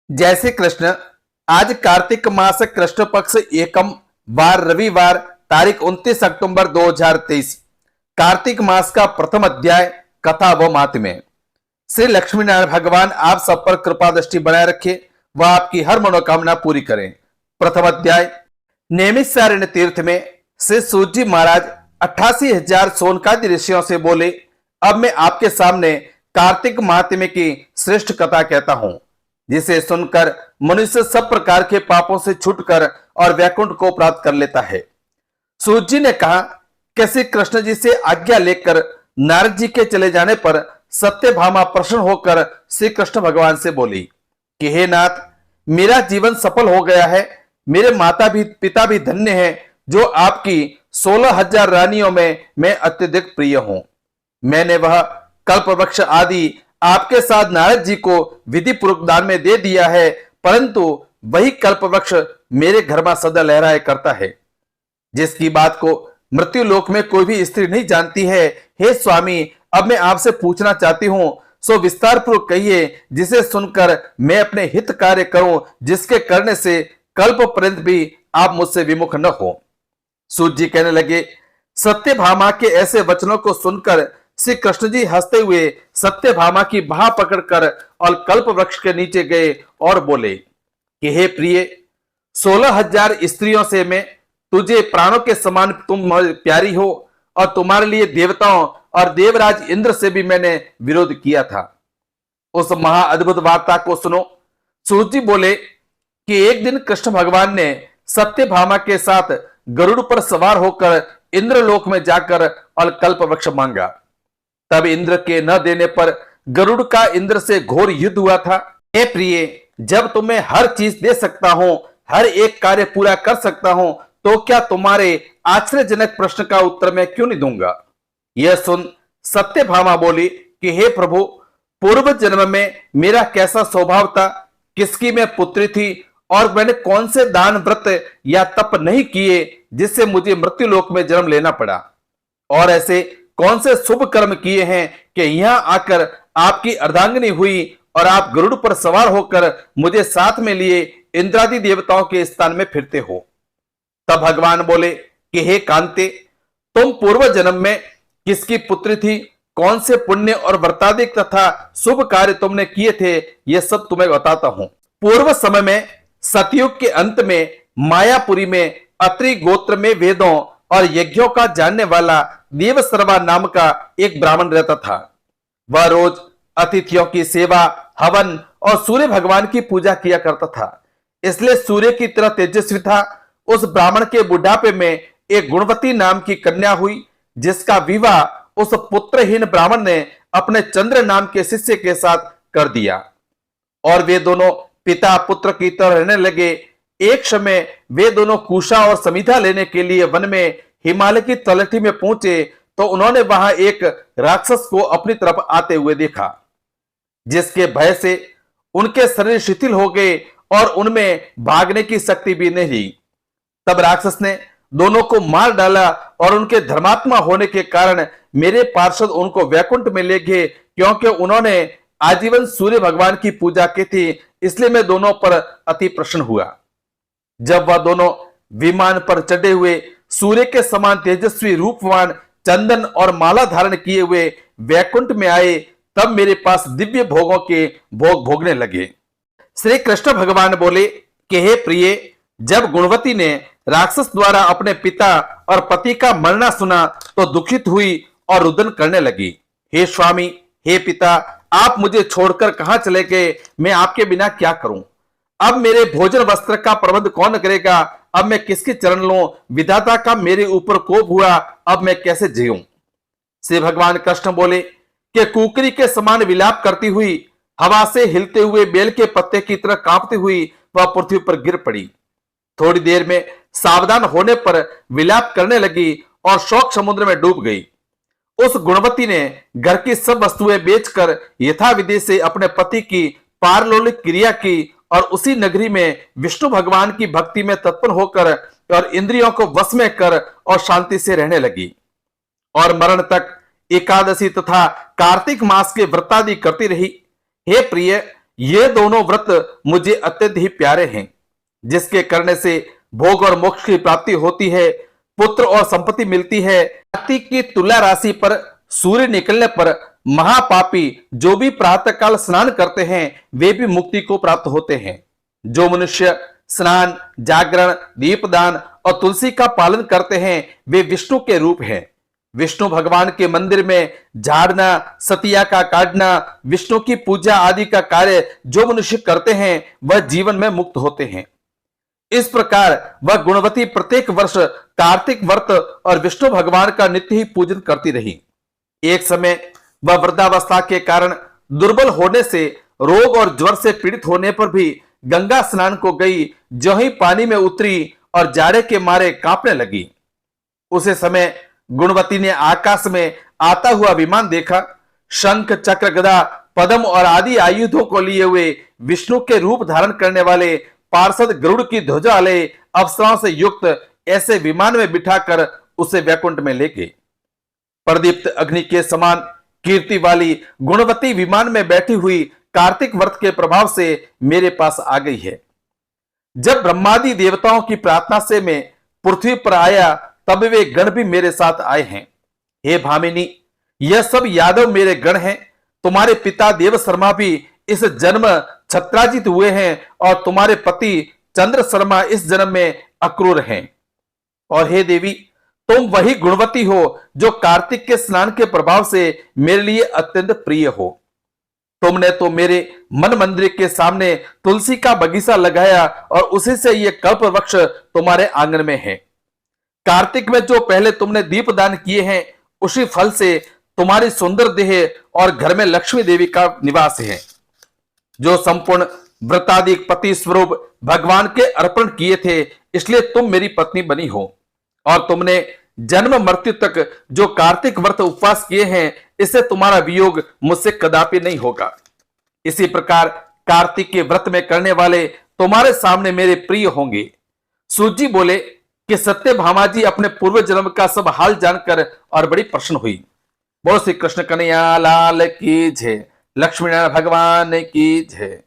जैसे कृष्ण, आज कार्तिक मास कृष्ण पक्ष एकम वार रविवार तारीख 29 अक्टूबर 2023 कार्तिक मास का प्रथम अध्याय कथा व महात्म्य। श्री लक्ष्मी नारायण भगवान आप सब पर कृपा दृष्टि बनाए रखे वह आपकी हर मनोकामना पूरी करें। प्रथम अध्याय। नैमिषारण्य तीर्थ में श्री सूत जी महाराज 88,000 सोनकादि ऋषियों से बोले, अब मैं आपके सामने कार्तिक महात्म्य की श्रेष्ठ कथा कहता हूं, जिसे सुनकर मनुष्य सब प्रकार के पापों से छूटकर और वैकुंठ को प्राप्त कर लेता है। सूत जी ने कहा कि श्री कृष्ण जी से आज्ञा लेकर नारद जी के चले जाने पर सत्यभामा प्रसन्न होकर श्री कृष्ण भगवान से बोली कि हे नाथ, मेरा जीवन सफल हो गया है। मेरे माता भी पिता भी धन्य हैं, जो आपकी 16,000 रानियों में मैं अत्यधिक प्रिय हूं। मैंने वह कल्प वृक्ष आदि आपके साथ नारद जी को विधि पूर्वक दान में दे दिया है, परंतु वही कल्प वृक्ष मेरे घर में सदा लहराया करता है, जिसकी बात को मृत्यु लोक में कोई भी स्त्री नहीं जानती है। हे स्वामी, अब मैं आपसे पूछना चाहती हूं, सो विस्तार पूर्वक कहिए, जिसे सुनकर मैं अपने हित कार्य करूं, जिसके करने से कल्प पर्यंत भी आप मुझसे विमुख न हो। सूत जी कहने लगे, सत्यभामा के ऐसे वचनों को सुनकर श्री कृष्ण जी हंसते हुए सत्यभामा की बाह पकड़कर और कल्प वृक्ष के नीचे गए और बोले कि हे प्रिय, 16,000 स्त्रियों से मैं तुझे प्राणों के समान तुम प्यारी हो, और तुम्हारे लिए देवताओं और देवराज इंद्र से भी मैंने विरोध किया था। उस महा अद्भुत वार्ता को सुनो। सूत जी बोले कि एक दिन कृष्ण भगवान ने सत्यभामा के साथ गरुड़ पर सवार होकर इंद्रलोक में जाकर और कल्प वृक्ष मांगा। तब इंद्र के न देने पर गरुड़ का इंद्र से घोर युद्ध हुआ था। हे प्रिय, जब तुम्हें हर चीज दे सकता हूं, हर एक कार्य पूरा कर सकता हूं, तो क्या तुम्हारे आश्चर्यजनक प्रश्न का उत्तर मैं क्यों नहीं दूंगा। यह सुन सत्यभामा बोली कि हे प्रभु, पूर्व जन्म में मेरा कैसा स्वभाव था, किसकी मैं पुत्री थी, और मैंने कौन से दान व्रत या तप नहीं किए जिससे मुझे मृत्यु लोक में जन्म लेना पड़ा, और ऐसे कौन से शुभ कर्म किए हैं कि यहां आकर आपकी अर्धांगिनी हुई और आप गरुड़ पर सवार होकर मुझे साथ में लिए इंद्रादि देवताओं के स्थान में फिरते हो। तब भगवान बोले कि हे कांते, तुम पूर्व जन्म में किसकी पुत्री थी, कौन से पुण्य और व्रतादिक तथा शुभ कार्य तुमने किए थे, यह सब तुम्हें बताता हूं। पूर्व समय में सतयुग के अंत में मायापुरी में अत्रि गोत्र में वेदों और यज्ञों का जानने वाला देवसर्वा नाम का एक ब्राह्मण रहता था। वह रोज अतिथियों की सेवा, हवन और सूर्य भगवान की पूजा किया करता था, इसलिए सूर्य की तरह तेजस्वी था। उस ब्राह्मण के बुढ़ापे में एक गुणवती नाम की कन्या हुई, जिसका विवाह उस पुत्रहीन ब्राह्मण ने अपने चंद्र नाम के शिष्य के साथ कर दिया, और वे दोनों पिता पुत्र की तरह रहने लगे। एक समय वे दोनों कुशा और समिधा लेने के लिए वन में हिमालय की तलहटी में पहुंचे, तो उन्होंने वहां एक राक्षस को अपनी तरफ आते हुए देखा, जिसके भय से उनके शरीर शिथिल हो गए और उनमें भागने की शक्ति भी नहीं रही। तब राक्षस ने दोनों को मार डाला, और उनके धर्मात्मा होने के कारण मेरे पार्षद उनको वैकुंठ में ले गए, क्योंकि उन्होंने आजीवन सूर्य भगवान की पूजा की थी, इसलिए मैं दोनों पर अति प्रसन्न हुआ। जब वह दोनों विमान पर चढ़े हुए सूर्य के समान तेजस्वी रूपवान चंदन और माला धारण किए हुए वैकुंठ में आए, तब मेरे पास दिव्य भोगों के भोग भोगने लगे। श्री कृष्ण भगवान बोले कि हे प्रिय, जब गुणवती ने राक्षस द्वारा अपने पिता और पति का मरना सुना तो दुखित हुई और रुदन करने लगी। हे स्वामी, हे पिता, आप मुझे छोड़कर कहां चले गए, मैं आपके बिना क्या करूं। अब मेरे भोजन वस्त्र का प्रबंध कौन करेगा, अब मैं किसके चरण लूं, विधाता का मेरे ऊपर कोप हुआ, अब मैं कैसे जीऊं। श्री भगवान कृष्ण बोले कि कुकरी के समान विलाप करती हुई, हवा से हिलते हुए बेल के पत्ते की तरह कांपती हुई वह पृथ्वी पर गिर पड़ी। थोड़ी देर में सावधान होने पर विलाप करने लगी और शोक समुद्र में डूब गई। उस गुणवती ने घर की सब वस्तुएं बेचकर यथाविधि से अपने पति की पारलौकिक क्रिया की, और उसी नगरी में विष्णु भगवान की भक्ति में तत्पर होकर और इंद्रियों को वश में कर और शांति से रहने लगी, और मरण तक एकादशी तथा कार्तिक मास के व्रतादि करती रही। हे प्रिय, ये दोनों व्रत मुझे अत्यंत ही प्यारे हैं, जिसके करने से भोग और मोक्ष की प्राप्ति होती है, पुत्र और संपत्ति मिलती है। कार्तिक की तुला राशि पर सूर्य निकलने पर महापापी जो भी प्रातःकाल स्नान करते हैं वे भी मुक्ति को प्राप्त होते हैं। जो मनुष्य स्नान, जागरण, दीपदान और तुलसी का पालन करते हैं वे विष्णु के रूप हैं। विष्णु भगवान के मंदिर में झाड़ना, सतिया का काटना, विष्णु की पूजा आदि का कार्य जो मनुष्य करते हैं वह जीवन में मुक्त होते हैं। इस प्रकार वह गुणवती प्रत्येक वर्ष कार्तिक व्रत और विष्णु भगवान का नित्य ही पूजन करती रही। एक समय वह वृद्धावस्था के कारण दुर्बल होने से, रोग और ज्वर से पीड़ित होने पर भी गंगा स्नान को गई। जो ही पानी में उतरी और जाड़े के मारे कांपने लगी। उसे समय गुणवती ने आकाश में आता हुआ विमान देखा। शंख, चक्र, गदा, पद्म और आदि आयुधों को लिए हुए विष्णु के रूप धारण करने वाले पार्षद गरुड़ की ध्वजा वाले अप्सराओं से युक्त ऐसे विमान में बिठाकर उसे वैकुंठ में ले गए। प्रदीप्त अग्नि के समान कीर्ति वाली गुणवती विमान में बैठी हुई कार्तिक व्रत के प्रभाव से मेरे पास आ गई है। जब ब्रह्मादि देवताओं की प्रार्थना से मैं पृथ्वी पर आया तब वे गण भी मेरे साथ आए हैं। हे भामिनी, यह सब यादव मेरे गण हैं। तुम्हारे पिता देव शर्मा भी इस जन्म छत्राजित हुए हैं और तुम्हारे पति चंद्र शर्मा इस जन्म में अक्रूर हैं। और हे देवी, तुम वही गुणवती हो जो कार्तिक के स्नान के प्रभाव से मेरे लिए अत्यंत प्रिय हो। तुमने तो मेरे मन मंदिर के सामने तुलसी का बगीचा लगाया और उसी से यह कल्प वृक्ष तुम्हारे आंगन में है। कार्तिक में जो पहले तुमने दीपदान किए हैं उसी फल से तुम्हारी सुंदर देह और घर में लक्ष्मी देवी का निवास है। जो संपूर्ण व्रताधिक पति स्वरूप भगवान के अर्पण किए थे, इसलिए तुम मेरी पत्नी बनी हो। और तुमने जन्म मृत्यु तक जो कार्तिक व्रत उपवास किए हैं, इससे तुम्हारा वियोग मुझसे कदापि नहीं होगा। इसी प्रकार कार्तिक के व्रत में करने वाले तुम्हारे सामने मेरे प्रिय होंगे। सूजी बोले कि सत्यभामा जी अपने पूर्व जन्म का सब हाल जानकर और बड़ी प्रसन्न हुई। बोलो श्री कृष्ण कन्हैया लाल की जय, लक्ष्मी नारायण भगवान की जय।